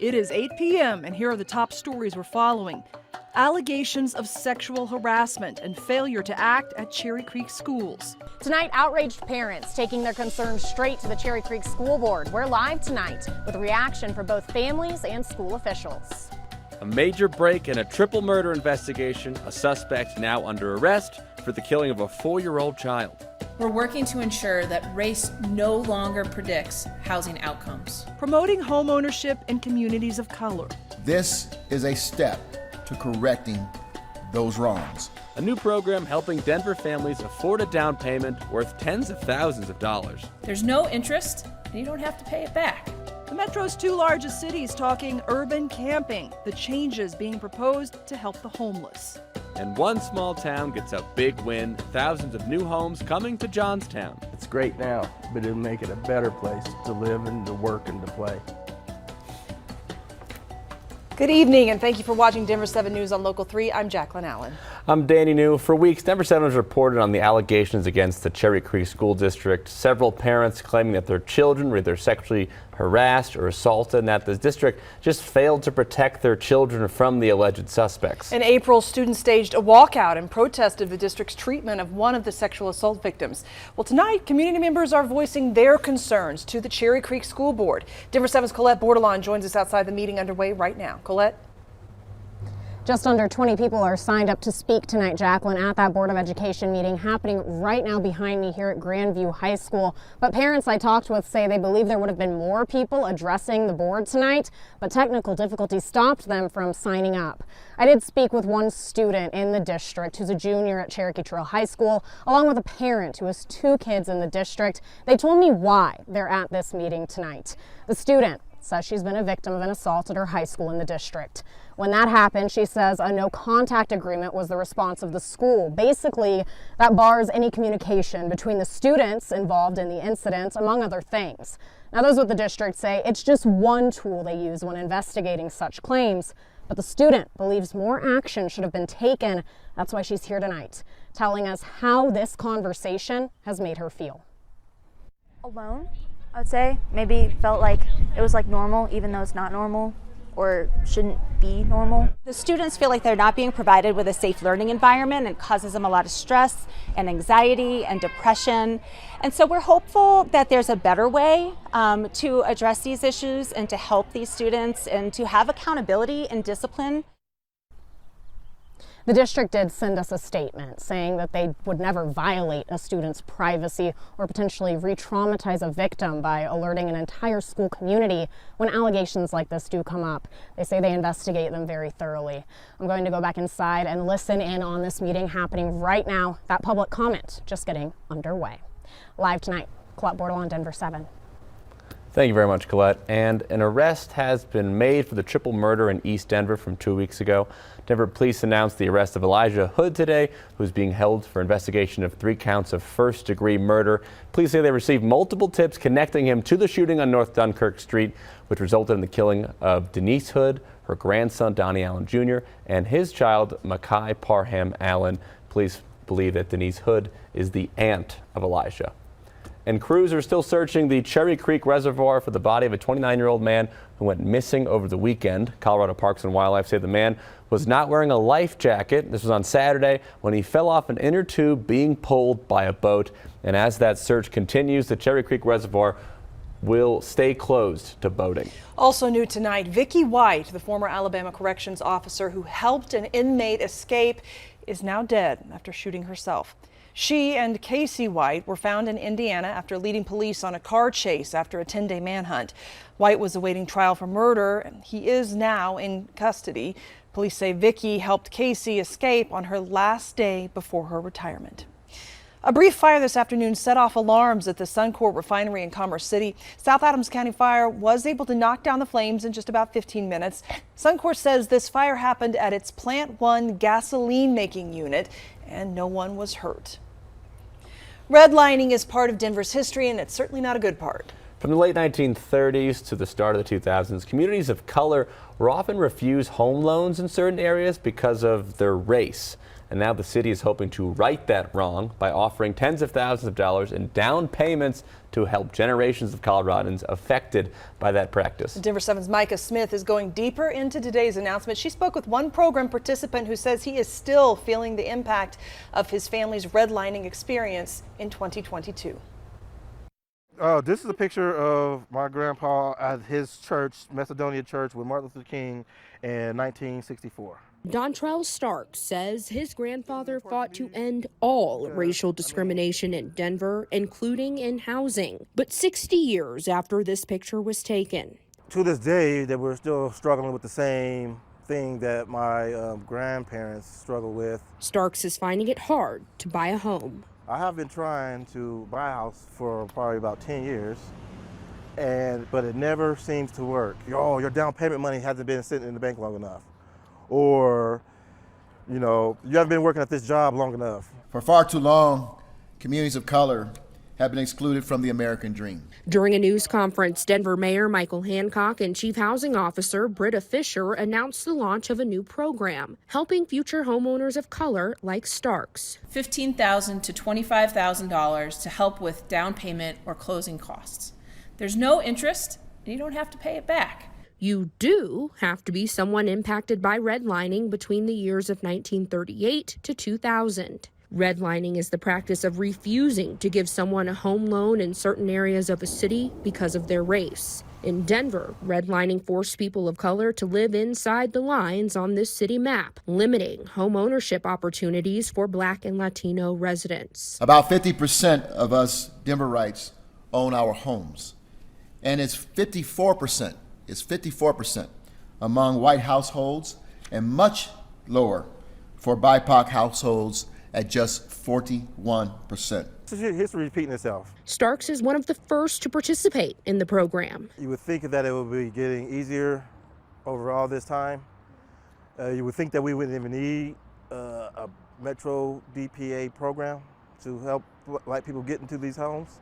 It is 8 p.m. and here are the top stories we're following. Allegations of sexual harassment and failure to act at Cherry Creek schools. Tonight, outraged parents taking their concerns straight to the Cherry Creek School Board. We're live tonight with a reaction from both families and school officials. A major break in a triple murder investigation, a suspect now under arrest for the killing of a 4-year-old child. We're working to ensure that race no longer predicts housing outcomes. Promoting homeownership in communities of color. This is a step to correcting those wrongs. A new program helping Denver families afford a down payment worth tens of thousands of dollars. There's no interest, and you don't have to pay it back. The Metro's 2 largest cities talking urban camping, the changes being proposed to help the homeless. And one small town gets a big win, thousands of new homes coming to Johnstown. It's great now, but it'll make it a better place to live and to work and to play. Good evening and thank you for watching Denver 7 News on Local 3. I'm Jacqueline Allen. I'm Danny New. For weeks, Denver 7 has reported on the allegations against the Cherry Creek School District. Several parents claiming that their children were either sexually harassed or assaulted and that the district just failed to protect their children from the alleged suspects. In April, students staged a walkout and protested the district's treatment of one of the sexual assault victims. Well, tonight, community members are voicing their concerns to the Cherry Creek School Board. Denver 7's Colette Bordelon joins us outside the meeting underway right now. Colette? Just under 20 people are signed up to speak tonight, Jacqueline, at that Board of Education meeting happening right now behind me here at Grandview High School. But parents I talked with say they believe there would have been more people addressing the board tonight, but technical difficulties stopped them from signing up. I did speak with one student in the district who's a junior at Cherokee Trail High School, along with a parent who has 2 kids in the district. They told me why they're at this meeting tonight. The student says she's been a victim of an assault at her high school in the district. When that happened, she says a no contact agreement was the response of the school. Basically, that bars any communication between the students involved in the incident, among other things. Now, those with the district say it's just one tool they use when investigating such claims, but the student believes more action should have been taken. That's why she's here tonight, telling us how this conversation has made her feel. Alone, I would say. Maybe felt like it was like normal, even though it's not normal or shouldn't be normal. The students feel like they're not being provided with a safe learning environment and causes them a lot of stress and anxiety and depression. And so we're hopeful that there's a better way to address these issues and to help these students and to have accountability and discipline. The district did send us a statement saying that they would never violate a student's privacy or potentially re-traumatize a victim by alerting an entire school community when allegations like this do come up. They say they investigate them very thoroughly. I'm going to go back inside and listen in on this meeting happening right now. That public comment just getting underway. Live tonight, Colette Bordelon, Denver 7. Thank you very much, Colette. And an arrest has been made for the triple murder in East Denver from 2 weeks ago. Denver police announced the arrest of Elijah Hood today, who's being held for investigation of 3 counts of first-degree murder. Police say they received multiple tips connecting him to the shooting on North Dunkirk Street, which resulted in the killing of Denise Hood, her grandson Donnie Allen Jr., and his child Makai Parham Allen. Police believe that Denise Hood is the aunt of Elijah. And crews are still searching the Cherry Creek Reservoir for the body of a 29-year-old man who went missing over the weekend. Colorado Parks and Wildlife say the man was not wearing a life jacket. This was on Saturday when he fell off an inner tube being pulled by a boat. And as that search continues, the Cherry Creek Reservoir will stay closed to boating. Also new tonight, Vicky White, the former Alabama corrections officer who helped an inmate escape, is now dead after shooting herself. She and Casey White were found in Indiana after leading police on a car chase after a 10-day manhunt. White was awaiting trial for murder, and he is now in custody. Police say Vicky helped Casey escape on her last day before her retirement. A brief fire this afternoon set off alarms at the Suncor refinery in Commerce City. South Adams County Fire was able to knock down the flames in just about 15 minutes. Suncor says this fire happened at its Plant 1 gasoline making unit and no one was hurt. Redlining is part of Denver's history, and it's certainly not a good part. From the late 1930s to the start of the 2000s, communities of color were often refused home loans in certain areas because of their race. and now the city is hoping to right that wrong by offering tens of thousands of dollars in down payments to help generations of Coloradans affected by that practice. Denver 7's Micah Smith is going deeper into today's announcement. She spoke with one program participant who says he is still feeling the impact of his family's redlining experience in 2022. This is a picture of my grandpa at his church, Macedonia Church, with Martin Luther King in 1964. Dontrell Stark says his grandfather fought to end all racial discrimination in Denver, including in housing. But 60 years after this picture was taken, to this day, that we're still struggling with the same thing that my grandparents struggled with. Starks is finding it hard to buy a home. I have been trying to buy a house for probably about 10 years, but it never seems to work. Oh, your down payment money hasn't been sitting in the bank long enough. Or, you haven't been working at this job long enough. For far too long, communities of color have been excluded from the American dream. During a news conference, Denver Mayor Michael Hancock and Chief Housing Officer Britta Fisher announced the launch of a new program helping future homeowners of color like Starks. $15,000 to $25,000 to help with down payment or closing costs. There's no interest, and you don't have to pay it back. You do have to be someone impacted by redlining between the years of 1938 to 2000. Redlining is the practice of refusing to give someone a home loan in certain areas of a city because of their race. In Denver, redlining forced people of color to live inside the lines on this city map, limiting home ownership opportunities for Black and Latino residents. About 50% of us Denverites own our homes, and it's 54% among white households and much lower for BIPOC households at just 41%. History repeating itself. Starks is one of the first to participate in the program. You would think that it would be getting easier over all this time. You would think that we wouldn't even need a Metro DPA program to help white people get into these homes,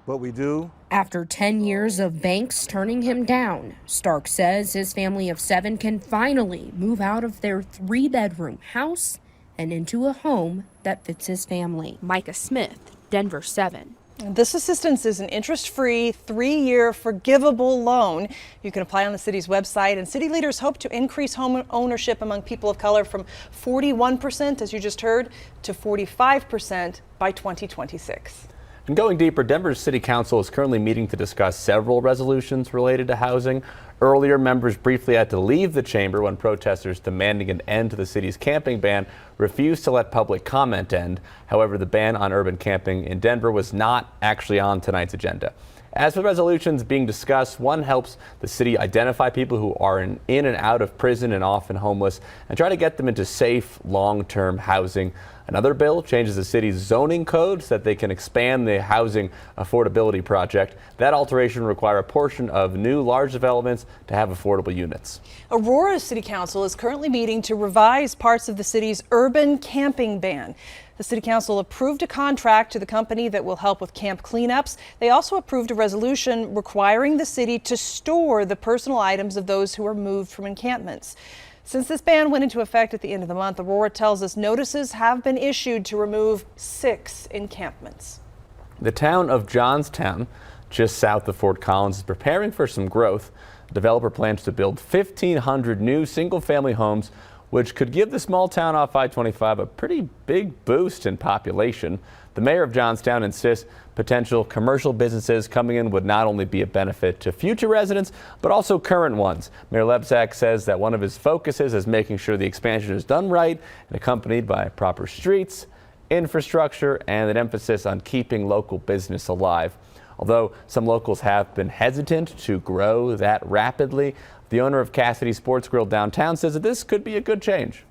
but we do. After 10 years of banks turning him down, Stark says his family of 7 can finally move out of their 3-bedroom house and into a home that fits his family. Micah Smith, Denver 7. This assistance is an interest-free 3-year forgivable loan. You can apply on the city's website, and city leaders hope to increase home ownership among people of color from 41%, as you just heard, to 45% by 2026. And going deeper, Denver's City Council is currently meeting to discuss several resolutions related to housing. Earlier, members briefly had to leave the chamber when protesters demanding an end to the city's camping ban refused to let public comment end. However, the ban on urban camping in Denver was not actually on tonight's agenda. As for resolutions being discussed, one helps the city identify people who are in and out of prison and often homeless and try to get them into safe, long-term housing. Another bill changes the city's zoning code so that they can expand the housing affordability project. That alteration will require a portion of new large developments to have affordable units. Aurora's City Council is currently meeting to revise parts of the city's urban camping ban. The City Council approved a contract to the company that will help with camp cleanups. They also approved a resolution requiring the city to store the personal items of those who are moved from encampments. Since this ban went into effect at the end of the month, Aurora tells us notices have been issued to remove 6 encampments. The town of Johnstown, just south of Fort Collins, is preparing for some growth. The developer plans to build 1,500 new single-family homes, which could give the small town off I-25 a pretty big boost in population. The mayor of Johnstown insists potential commercial businesses coming in would not only be a benefit to future residents, but also current ones. Mayor Lebsack says that one of his focuses is making sure the expansion is done right and accompanied by proper streets, infrastructure, and an emphasis on keeping local business alive. Although some locals have been hesitant to grow that rapidly, the owner of Cassidy Sports Grill downtown says that this could be a good change.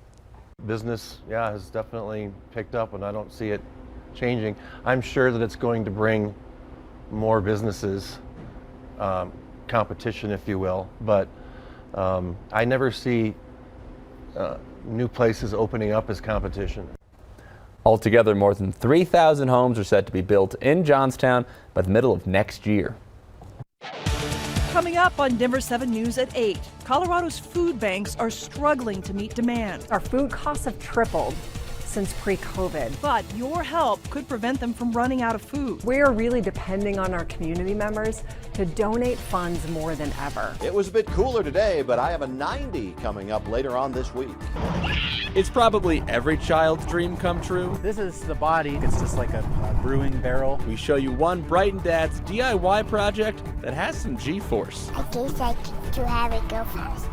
Business, has definitely picked up, and I don't see it changing. I'm sure that it's going to bring more businesses, competition, if you will, but I never see new places opening up as competition. Altogether, more than 3,000 homes are set to be built in Johnstown by the middle of next year. Coming up on Denver 7 News at 8, Colorado's food banks are struggling to meet demand. Our food costs have tripled. since pre-COVID. But your help could prevent them from running out of food. We're really depending on our community members to donate funds more than ever. It was a bit cooler today, but I have a 90 coming up later on this week. It's probably every child's dream come true. This is the body. It's just like a brewing barrel. We show you one Brighton Dad's DIY project that has some G-force. I just like to have it go fast.